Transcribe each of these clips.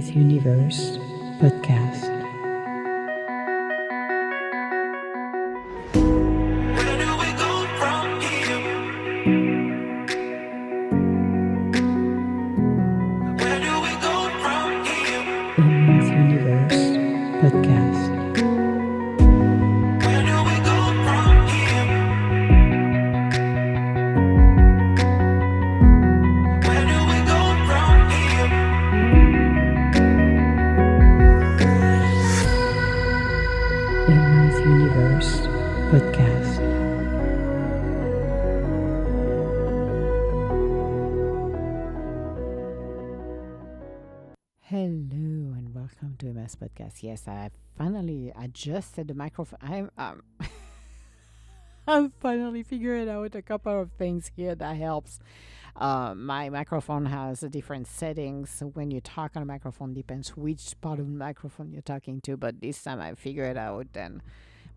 Miss Universe podcast. Where do we go from here? Where do we go from here? Miss Universe podcast. Where do we go from here? Where do we go from here? Miss Universe podcast. Hello and welcome to MS Podcast. Yes, I finally adjusted the microphone. I'm finally figuring out a couple of things here that helps. My microphone has a different settings. When you talk on a microphone, depends which part of the microphone you're talking to. But this time I figured it out, and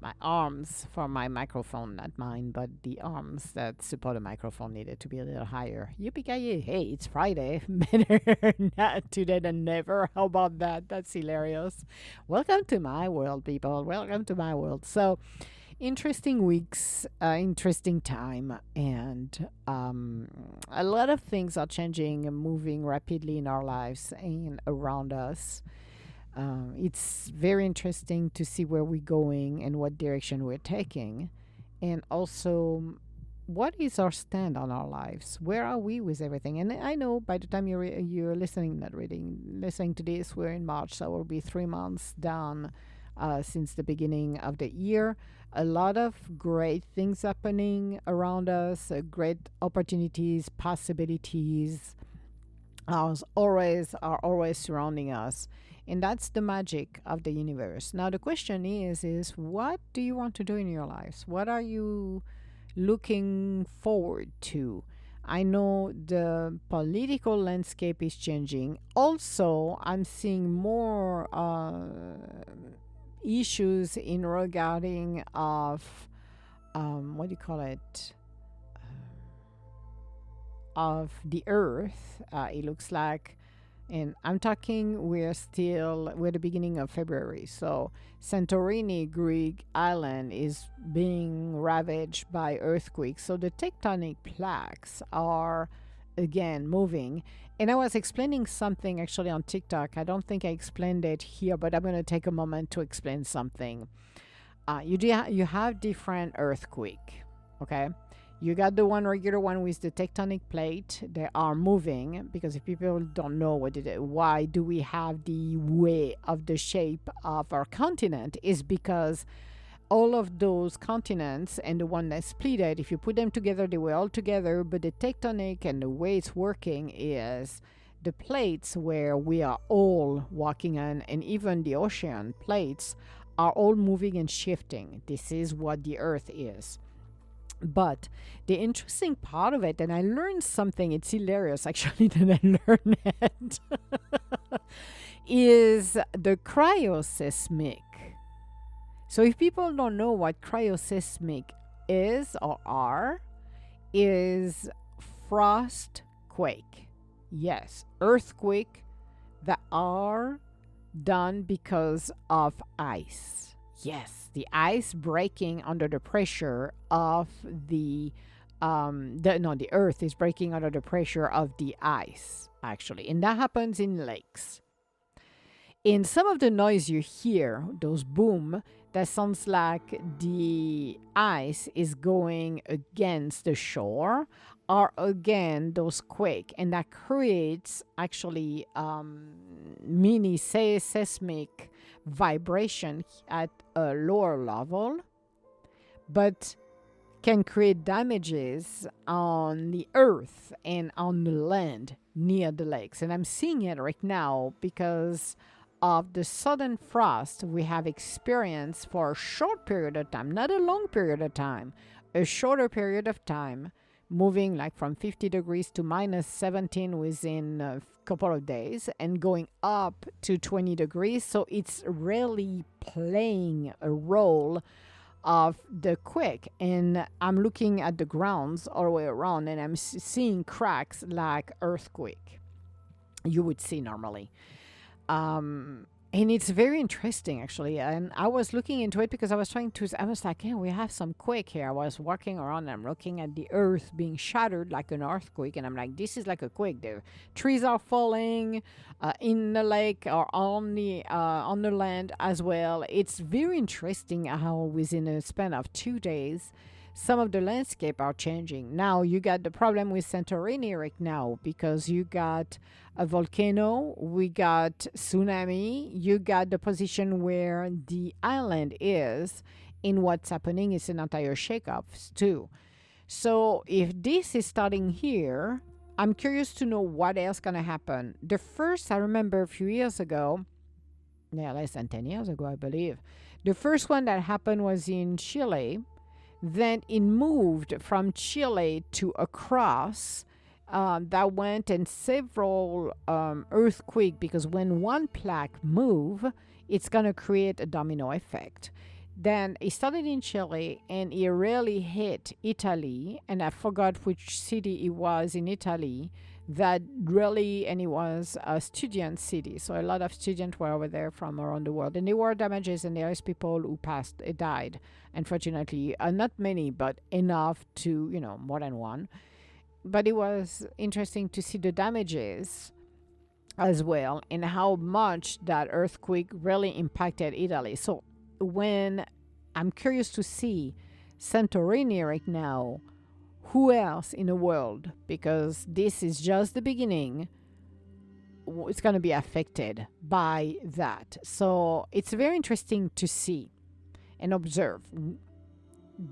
my arms for my microphone, not mine, but the arms that support the microphone needed to be a little higher. Yippee-ki-yay. Hey, it's Friday. Better not today than never. How about that? That's hilarious. Welcome to my world, people. Welcome to my world. So, interesting weeks, interesting time, and a lot of things are changing and moving rapidly in our lives and around us. It's very interesting to see where we're going and what direction we're taking, and also what is our stand on our lives. Where are we with everything? And I know by the time you're listening, not reading, listening to this, we're in March, so we'll be 3 months down since the beginning of the year. A lot of great things happening around us, great opportunities, possibilities are always surrounding us. And that's the magic of the universe. Now the question is what do you want to do in your lives? What are you looking forward to? I know the political landscape is changing. Also, I'm seeing more issues in regarding of what do you call it? Of the earth. It looks like, and I'm talking, we're the beginning of February. So Santorini, Greek island, is being ravaged by earthquakes. So the tectonic plaques are again moving. And I was explaining something actually on TikTok. I don't think I explained it here, but I'm going to take a moment to explain something. You have different earthquake, okay? You got the regular one with the tectonic plate. They are moving, because if people don't know why do we have the way of the shape of our continent, is because all of those continents and the one that split it, if you put them together, they were all together. But the tectonic and the way it's working is the plates where we are all walking on, and even the ocean plates are all moving and shifting. This is what the earth is. But the interesting part of it, and I learned something, it's hilarious actually that I learned it, is the cryosysmic. So if people don't know what cryosysmic is or are, is frost quake. Yes, earthquake that are done because of ice. Yes, the ice breaking under the pressure of the earth is breaking under the pressure of the ice, actually. And that happens in lakes. In some of the noise you hear, those boom, that sounds like the ice is going against the shore, or again those quake, and that creates actually mini seismic vibration at a lower level, but can create damages on the earth and on the land near the lakes. And I'm seeing it right now because of the sudden frost we have experienced for a short period of time, not a long period of time, a shorter period of time, moving like from 50 degrees to minus 17 within a couple of days, and going up to 20 degrees. So it's really playing a role of the quake. And I'm looking at the grounds all the way around, and I'm seeing cracks like earthquake you would see normally. And it's very interesting actually. And I was looking into it because I was like, yeah, we have some quake here. I was walking around and I'm looking at the earth being shattered like an earthquake. And I'm like, this is like a quake. The trees are falling in the lake or on the land as well. It's very interesting how within a span of 2 days, some of the landscape are changing. Now you got the problem with Santorini right now because you got a volcano, we got tsunami, you got the position where the island is in what's happening is an entire shake-up too. So if this is starting here, I'm curious to know what else gonna happen. The first I remember a few years ago, yeah, less than 10 years ago, I believe. The first one that happened was in Chile. Then it moved from Chile to across. That went in several earthquake because when one plaque move, it's gonna create a domino effect. Then it started in Chile and it really hit Italy, and I forgot which city it was in Italy. That really, and it was a student city, so a lot of students were over there from around the world, and there were damages, and there is people who died. Unfortunately, not many, but enough to more than one. But it was interesting to see the damages as well and how much that earthquake really impacted Italy. So when I'm curious to see Santorini right now, who else in the world, because this is just the beginning, it's going to be affected by that. So it's very interesting to see and observe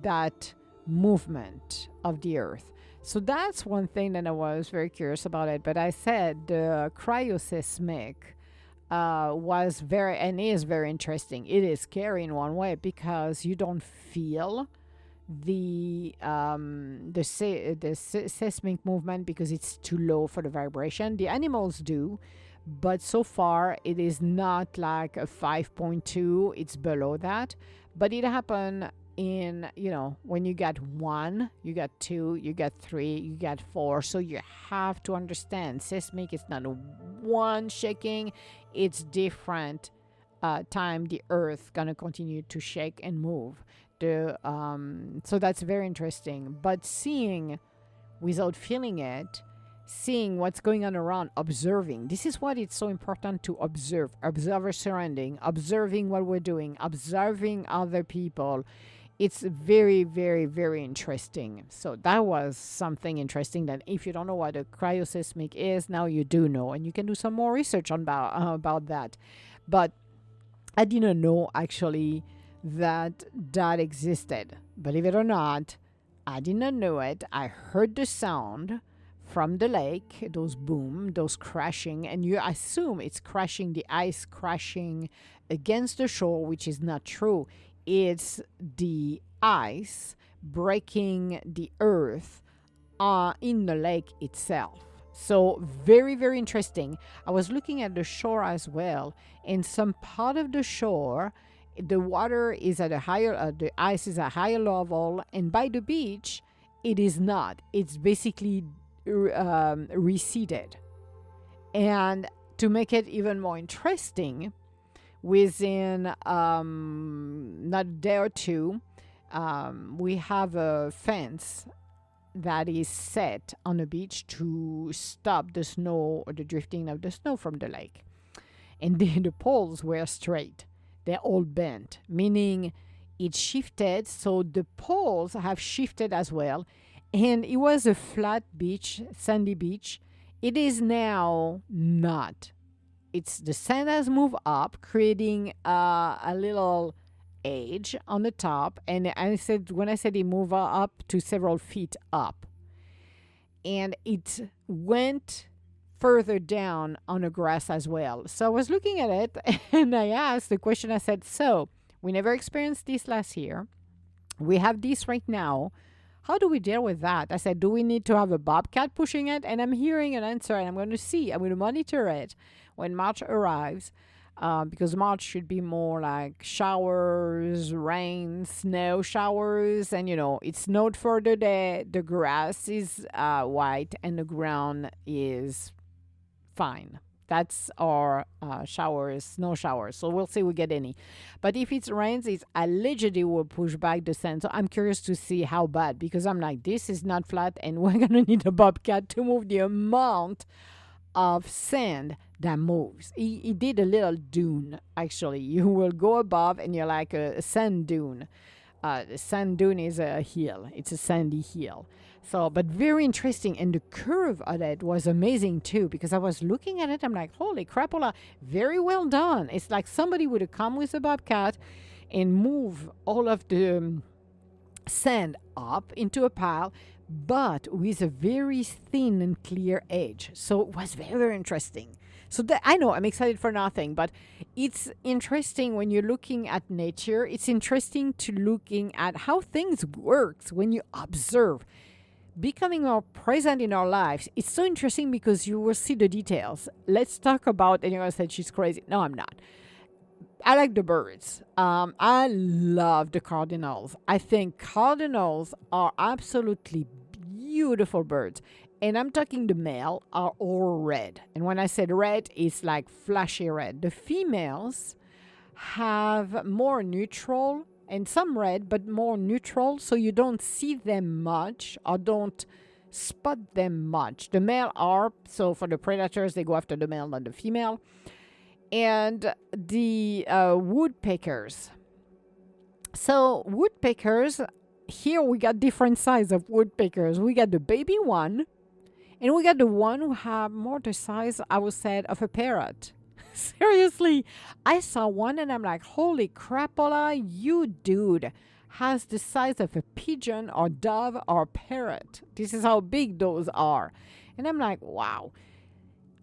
that movement of the earth. So that's one thing that I was very curious about it. But I said the cryoseismic was very and is very interesting. It is scary in one way because you don't feel the seismic movement because it's too low for the vibration. The animals do, but so far it is not like a 5.2. It's below that, but it happened in when you got 1, you got 2, you got 3, you got 4. So you have to understand seismic is not a one shaking, it's different time the earth gonna continue to shake and move. So that's very interesting, but seeing without feeling it, seeing what's going on around, observing, this is what it's so important to observe our surrounding, observing what we're doing, observing other people. It's very, very, very interesting. So that was something interesting that if you don't know what a cryoseismic is, now you do know, and you can do some more research on about that. But I didn't know actually that existed. Believe it or not, I did not know it. I heard the sound from the lake, those boom, those crashing, and you assume it's crashing, the ice crashing against the shore, which is not true. It's the ice breaking the earth in the lake itself. So very, very interesting. I was looking at the shore as well. In some part of the shore, the water is at a higher, the ice is at a higher level, and by the beach, it is not. It's basically receded. And to make it even more interesting, within not a day or two, we have a fence that is set on the beach to stop the snow or the drifting of the snow from the lake. And the poles were straight. They're all bent, meaning it shifted. So the poles have shifted as well. And it was a flat beach, sandy beach. It is now not. It's the sand has moved up, creating a little edge on the top. And when I said it moved up to several feet up, and it went further down on the grass as well. So I was looking at it and I asked the question. I said, so we never experienced this last year. We have this right now. How do we deal with that? I said, do we need to have a bobcat pushing it? And I'm hearing an answer, and I'm going to monitor it when March arrives, because March should be more like showers, rain, snow showers, and it snowed for the day. The grass is white and the ground is fine. That's our showers, snow showers. So we'll see if we get any. But if it rains, it's allegedly will push back the sand. So I'm curious to see how bad, because I'm like, this is not flat, and we're gonna need a bobcat to move the amount of sand that moves. He did a little dune, actually. You will go above and you're like a sand dune. The sand dune is a hill, it's a sandy hill. So, but very interesting. And the curve of it was amazing too, because I was looking at it, I'm like, holy crapola, very well done. It's like somebody would have come with a bobcat and move all of the sand up into a pile, but with a very thin and clear edge. So it was very, very interesting. So that, I know I'm excited for nothing, but it's interesting when you're looking at nature. It's interesting to looking at how things works when you observe. Becoming more present in our lives. It's so interesting because you will see the details. Let's talk about, and you're gonna say she's crazy. No, I'm not. I like the birds. I love the cardinals. I think cardinals are absolutely beautiful birds. And I'm talking the male are all red. And when I said red, it's like flashy red. The females have more neutral and some red, but more neutral, so you don't see them much or don't spot them much. The male are, so for the predators, they go after the male, not the female. And the woodpeckers. So woodpeckers, here we got different size of woodpeckers. We got the baby one, and we got the one who have more the size, I would say, of a parrot. Seriously, I saw one and I'm like, holy crapola, you dude has the size of a pigeon or dove or parrot. This is how big those are. And I'm like, wow.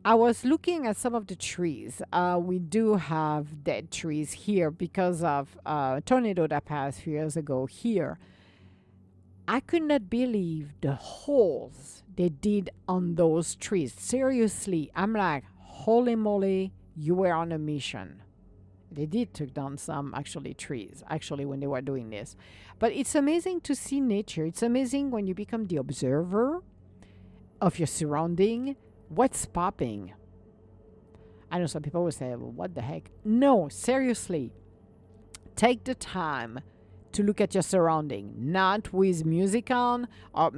I was looking at some of the trees. We do have dead trees here because of a tornado that passed a few years ago here. I could not believe the holes they did on those trees. Seriously, I'm like, holy moly, you were on a mission. They did took down some actually trees, actually, when they were doing this. But it's amazing to see nature. It's amazing when you become the observer of your surrounding. What's popping? I know some people will say, well, what the heck? No, seriously. Take the time to look at your surrounding, not with music on, or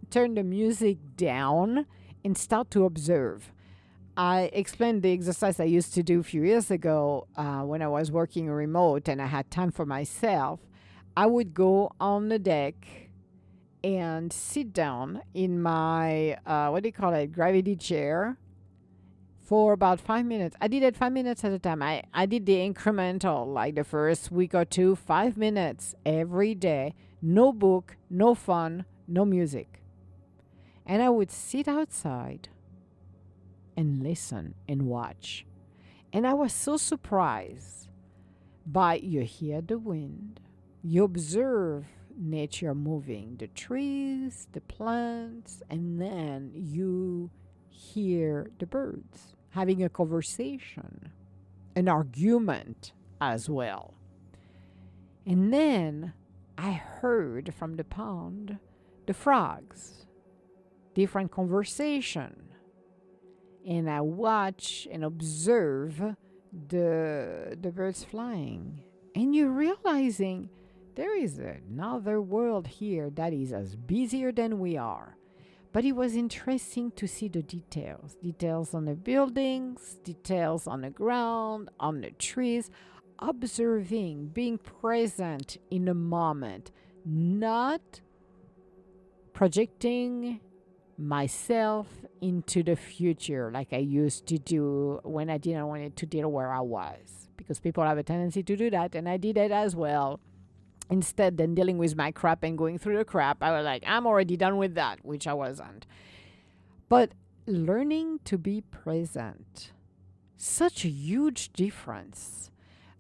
turn the music down and start to observe. I explained the exercise I used to do a few years ago when I was working remote and I had time for myself. I would go on the deck and sit down in my, gravity chair for about 5 minutes. I did it 5 minutes at a time. I did the incremental, like the first week or two, 5 minutes every day. No book, no fun, no music. And I would sit outside and listen and watch. And I was so surprised by you hear the wind, you observe nature moving, the trees, the plants, and then you hear the birds having a conversation, an argument as well. And then I heard from the pond the frogs, different conversation. And I watch and observe the birds flying. And you're realizing there is another world here that is as busier than we are. But it was interesting to see the details. Details on the buildings, details on the ground, on the trees. Observing, being present in the moment. Not projecting myself into the future like I used to do when I didn't want it to deal where I was. Because people have a tendency to do that, and I did it as well. Instead than dealing with my crap and going through the crap, I was like, I'm already done with that, which I wasn't. But learning to be present, such a huge difference.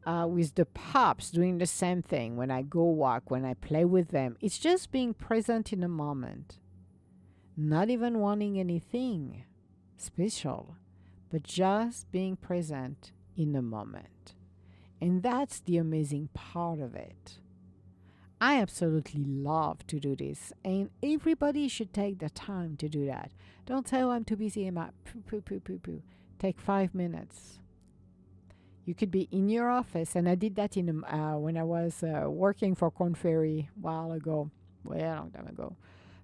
With the pups doing the same thing when I go walk, when I play with them. It's just being present in the moment. Not even wanting anything special, but just being present in the moment. And that's the amazing part of it. I absolutely love to do this, and everybody should take the time to do that. Don't say, oh, I'm too busy, poo. Take 5 minutes. You could be in your office, and I did that when I was working for Corn Ferry a while ago, way a long time ago,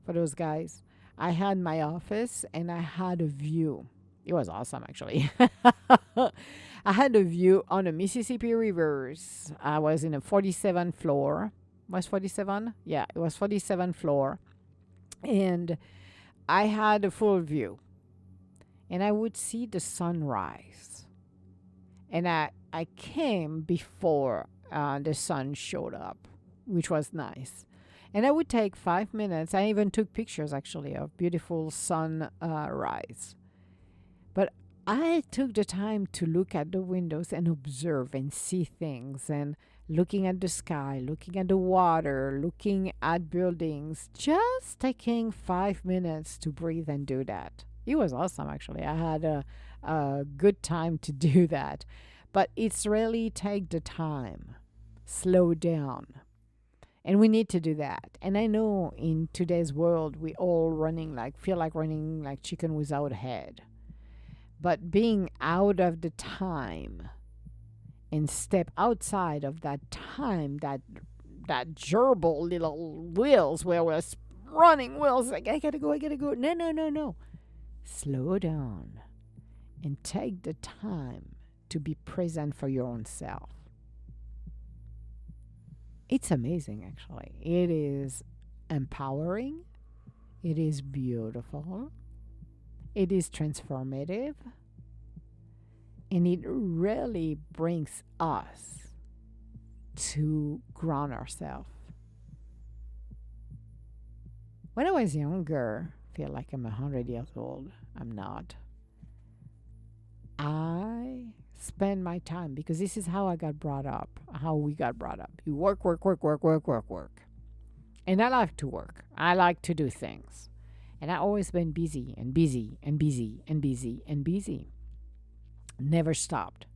for those guys. I had my office, and I had a view. It was awesome, actually. I had a view on the Mississippi rivers. I was in a 47th floor. Was 47? Yeah, it was 47th floor, and I had a full view, and I would see the sunrise. And I came before the sun showed up, which was nice. And I would take 5 minutes. I even took pictures, actually, of beautiful sun rise. But I took the time to look at the windows and observe and see things, and looking at the sky, looking at the water, looking at buildings, just taking 5 minutes to breathe and do that. It was awesome, actually. I had a good time to do that. But it's really take the time, slow down. And we need to do that. And I know in today's world, we all feel like running like chicken without a head. But being out of the time and step outside of that time, that gerbil little wheels where we're running wheels, like, I gotta go. No, no, no, no. Slow down and take the time to be present for your own self. It's amazing, actually. It is empowering. It is beautiful. It is transformative. And it really brings us to ground ourselves. When I was younger, I feel like I'm 100 years old. I'm not. I spend my time, because this is how I got brought up, how we got brought up. You work. And I like to work. I like to do things. And I always been busy and busy and busy and busy and busy. Never stopped.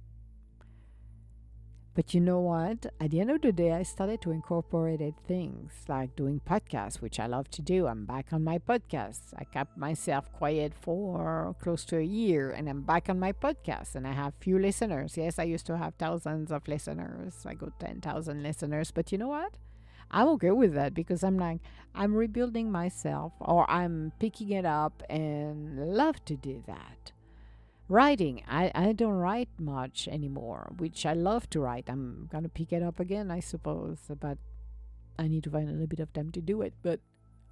But you know what? At the end of the day, I started to incorporate things like doing podcasts, which I love to do. I'm back on my podcasts. I kept myself quiet for close to a year, and I'm back on my podcast, and I have few listeners. Yes, I used to have thousands of listeners. I got 10,000 listeners. But you know what? I'm okay with that, because I'm rebuilding myself, or I'm picking it up, and love to do that. Writing. I don't write much anymore, which I love to write. I'm going to pick it up again, I suppose, but I need to find a little bit of time to do it, but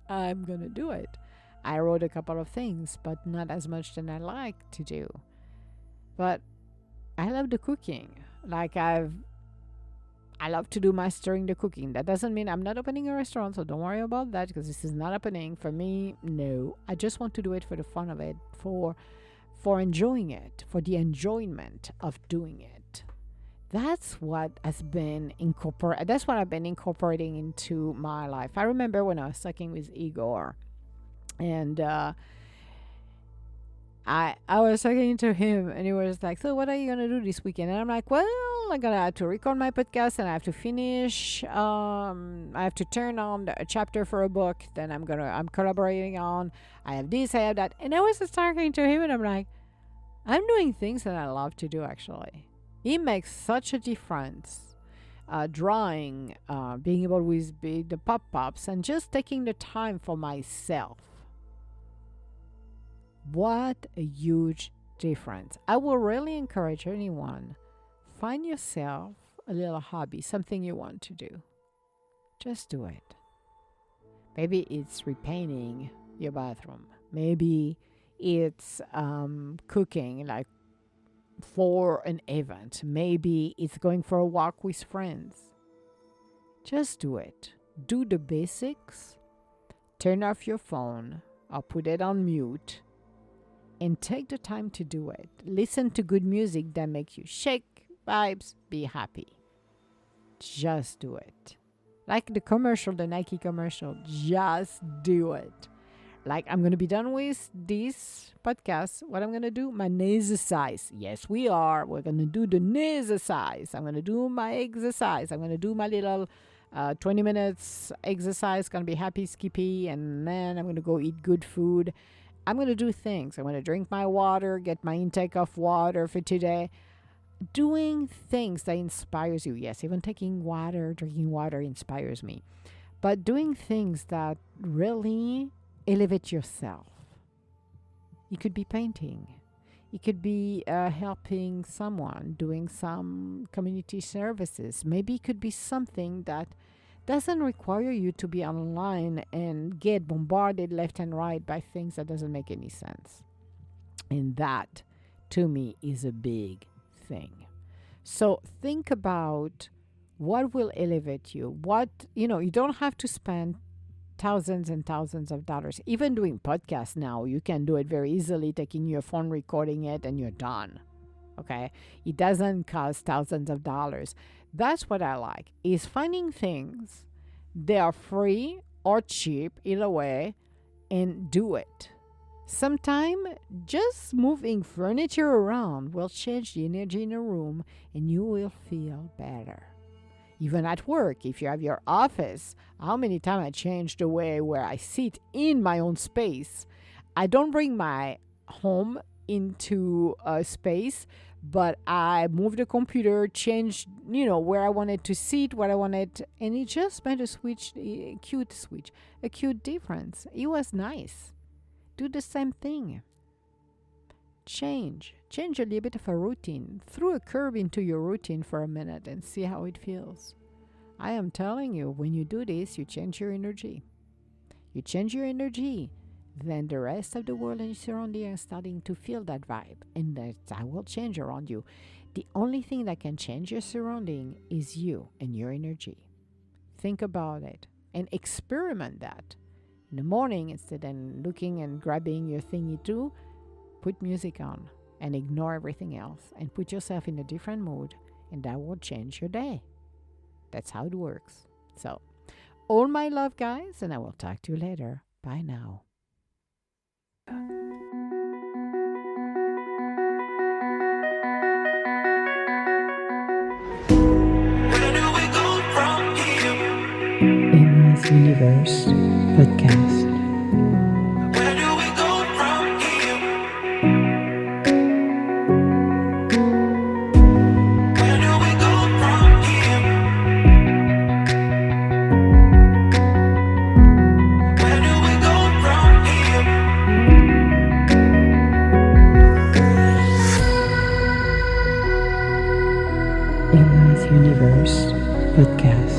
I'm going to do it. I wrote a couple of things, but not as much than I like to do. But I love the cooking. I love to do mastering the cooking. That doesn't mean I'm not opening a restaurant, so don't worry about that, because this is not happening for me. No, I just want to do it for the fun of it, for enjoying it, for the enjoyment of doing it. That's what has been that's what I've been incorporating into my life. I remember when I was talking with Igor, and I was talking to him, and he was like, "So what are you gonna do this weekend?" And I'm like, "Well, I'm gonna have to record my podcast, and I have to finish. I have to turn on a chapter for a book. Then I'm collaborating on. I have this, I have that." And I was just talking to him, and I'm like, I'm doing things that I love to do, actually. It makes such a difference. Drawing, being able to be the pop-ups, and just taking the time for myself. What a huge difference. I will really encourage anyone, find yourself a little hobby, something you want to do. Just do it. Maybe it's repainting your bathroom. Maybe it's cooking, like for an event. Maybe it's going for a walk with friends. Just do it. Do the basics. Turn off your phone or put it on mute, and take the time to do it. Listen to good music that makes you shake, vibes, be happy. Just do it. Like the commercial, the Nike commercial. Just do it. Like, I'm going to be done with this podcast. What I'm going to do? My exercise. Yes, we are. We're going to do the exercise. I'm going to do my exercise. I'm going to do my little 20 minutes exercise. Going to be happy, skippy. And then I'm going to go eat good food. I'm going to do things. I'm going to drink my water, get my intake of water for today. Doing things that inspires you. Yes, even taking water, drinking water inspires me. But doing things that really elevate yourself. You could be painting. It could be helping someone, doing some community services. Maybe it could be something that doesn't require you to be online and get bombarded left and right by things that doesn't make any sense. And that, to me, is a big thing. So think about what will elevate you. You don't have to spend thousands and thousands of dollars. Even doing podcasts now, you can do it very easily, taking your phone, recording it, and you're done. Okay? It doesn't cost thousands of dollars. That's what I like, is finding things they are free or cheap, either way, and do it. Sometime just moving furniture around will change the energy in a room and you will feel better. Even at work, if you have your office, how many times I changed the way where I sit in my own space. I don't bring my home into a space, but I moved the computer, changed, where I wanted to sit, what I wanted, and it just made a cute difference. It was nice. Do the same thing. Change a little bit of a routine. Throw a curve into your routine for a minute and see how it feels. I am telling you, when you do this, you change your energy. You change your energy, then the rest of the world and your surrounding are starting to feel that vibe, and that will change around you. The only thing that can change your surrounding is you and your energy. Think about it and experiment that. In the morning, instead of looking and grabbing your thingy too, put music on and ignore everything else and put yourself in a different mood, and that will change your day. That's how it works. So, all my love, guys, and I will talk to you later. Bye now. Where do we go from here? Emma's Universe Podcast. Where do we go from here? Where do we go from here? Where do we go from here? Emma's Universe Podcast.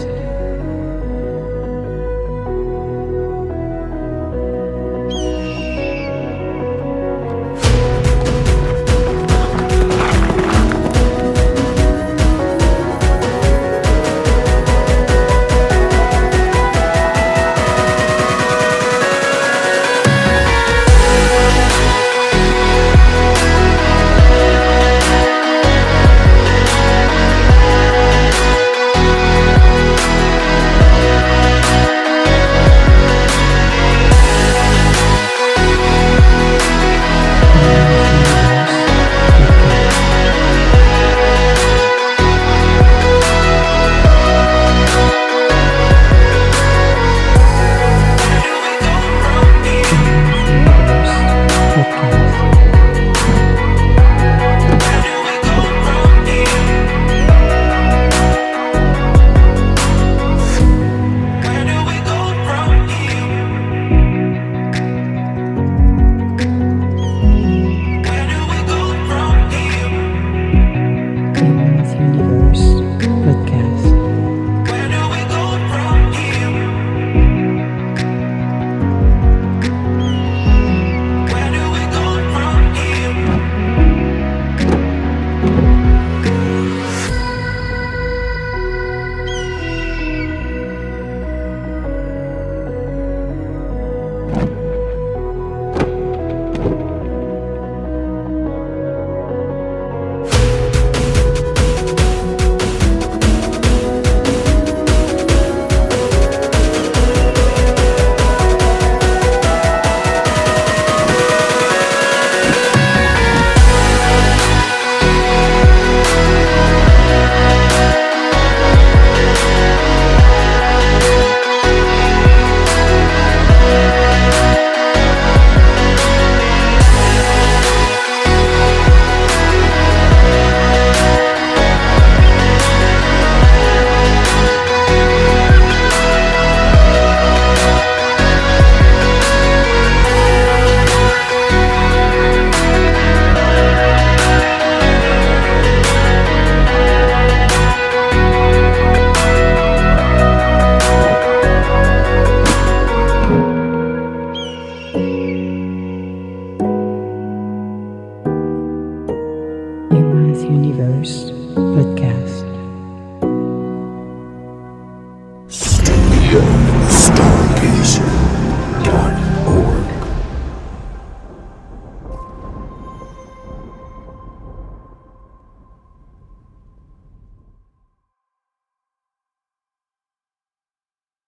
Universe podcast.